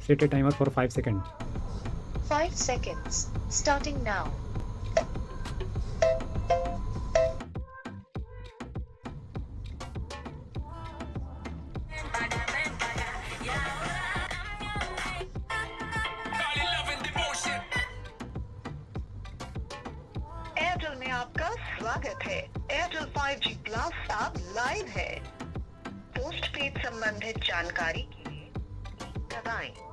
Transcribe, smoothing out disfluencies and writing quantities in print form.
Set a timer for 5 seconds. 5 seconds. Starting now. Airtel में आपका स्वागत है। एयरटेल 5G प्लस अब लाइव है। पोस्ट पेड संबंधित जानकारी के लिए दबाएं।